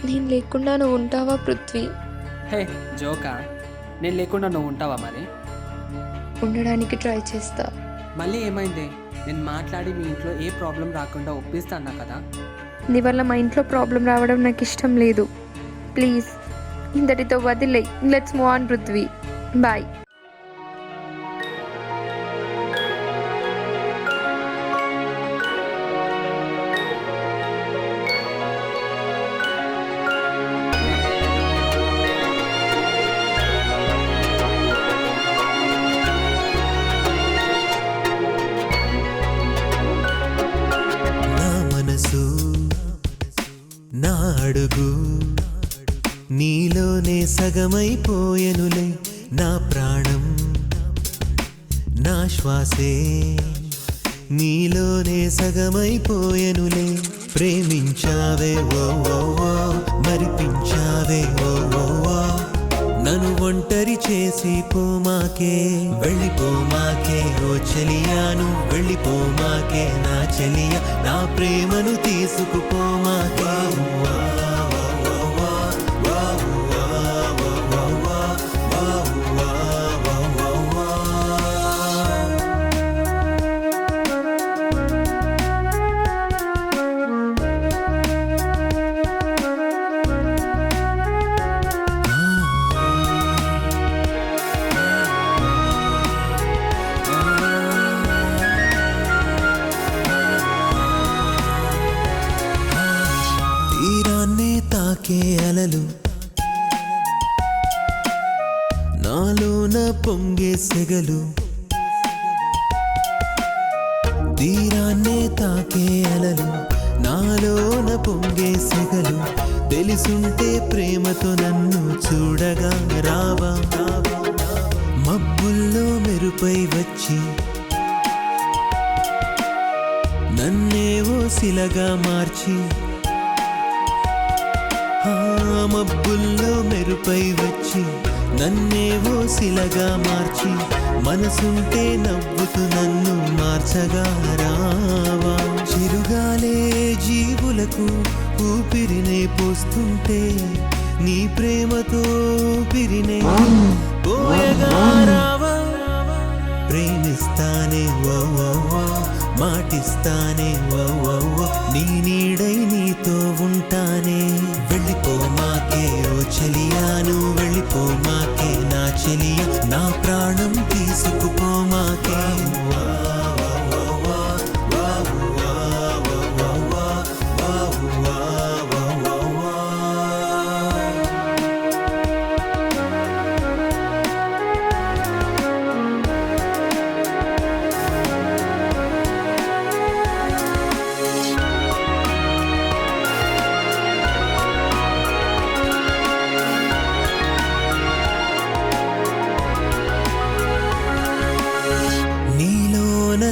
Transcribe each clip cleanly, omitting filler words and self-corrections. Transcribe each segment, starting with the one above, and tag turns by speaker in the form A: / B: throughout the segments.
A: నేను లేకుండా నువ్వు ఉంటావా పృథ్వీ?
B: హే జోకా, నేను లేకుండా నువ్వు ఉంటావా మరి?
A: ఉండడానికి ట్రై చేస్తా.
B: మళ్ళీ ఏమైంది? నేను మాట్లాడి మీ ఇంట్లో ఏ ప్రాబ్లం రాకుండా ఒప్పిస్తా అన్నా కదా.
A: నీ వల్ల మా ఇంట్లో ప్రాబ్లం రావడం నాకు ఇష్టం లేదు. ప్లీజ్ ఇంతటితో వదిలే. Let's move on Prithvi. Bye.
C: నా అడుగు నీలోనే సగమైపోయెనులే, నా ప్రాణం నా శ్వాసే నీలోనే సగమైపోయెనులే. ప్రేమించావే ఓ ఓ ఓ, మరిపించావే ఓ ఓ ఓ, నన్ను ఒంటరి చేసి పోమాకే, వెళ్ళిపోమాకే ఓ చెలియాను, వెళ్ళిపోమాకే నా చెలియా, నా ప్రేమను తీసుకుపోమాకే. తీరాన్నే తాకే అలలు, నాలోన పొంగే సెగలు, తీరాన్నే తాకే అలలు, నాలోన పొంగే సెగలు, తెలిసుంటే ప్రేమతో నన్ను చూడగా రావా, మబ్బుల్లో మెరుపై వచ్చి నన్నేవో శిలగా మార్చి, మబ్బుల్లో మెరుపై వచ్చి నన్నేవో శిలగా మార్చి, మనసుంటే నవ్వుతూ నన్ను మార్చగా రావా. చిరుగాలే జీవులకు ఊపిరినే పోస్తుంటే, నీ ప్రేమతో ఊపిరినే పోయగా రావా. ప్రేమిస్తానే ఓ ఓ ఓ, మాటిస్తానే ఓ ఓ ఓ, నీ నీడై నీతో ఉంటానే. వెళ్ళిపోమాకే ఓ చెలియాను, వెళ్ళిపోమాకే నా చెలియా, నా ప్రాణం తీసుకుపోమాకే.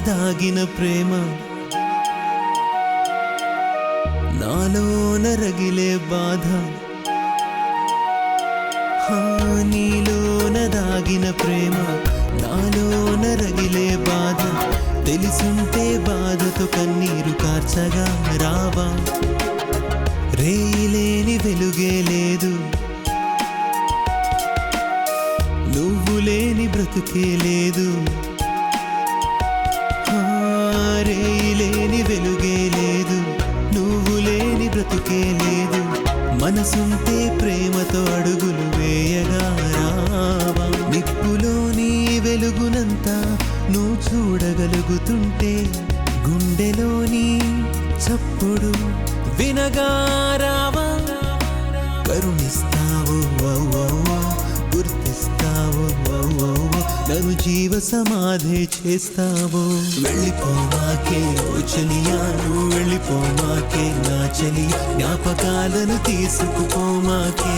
C: దాగిన ప్రేమ నాలోన రగిలే బాధ, నీలోన దాగిన ప్రేమ నాలోన రగిలే బాధ, తెలిసుంటే బాధతో కన్నీరు కార్చగా రావా. రేయిలేని వెలుగే లేదు, నువ్వు లేని బ్రతుకే లేదు, రేయిలేని వెలుగే లేదు, నువ్వు లేని బ్రతుకే లేదు, మనసుంటే ప్రేమతో అడుగులు వేయగా రావా. నిప్పులోని వెలుగునంతా నువ్వు చూడగలుగుతుంటే, గుండెలోని చప్పుడు వినగా రావా. కరుణిస్తావు గుర్తిస్తావు, నన్ను జీవ సమాధి చేస్తావు. వెళ్ళిపోమాకే ఓ చెలియాను, వెళ్ళిపోమాకే నా చెలి, జ్ఞాపకాలను తీసుకుపోమాకే.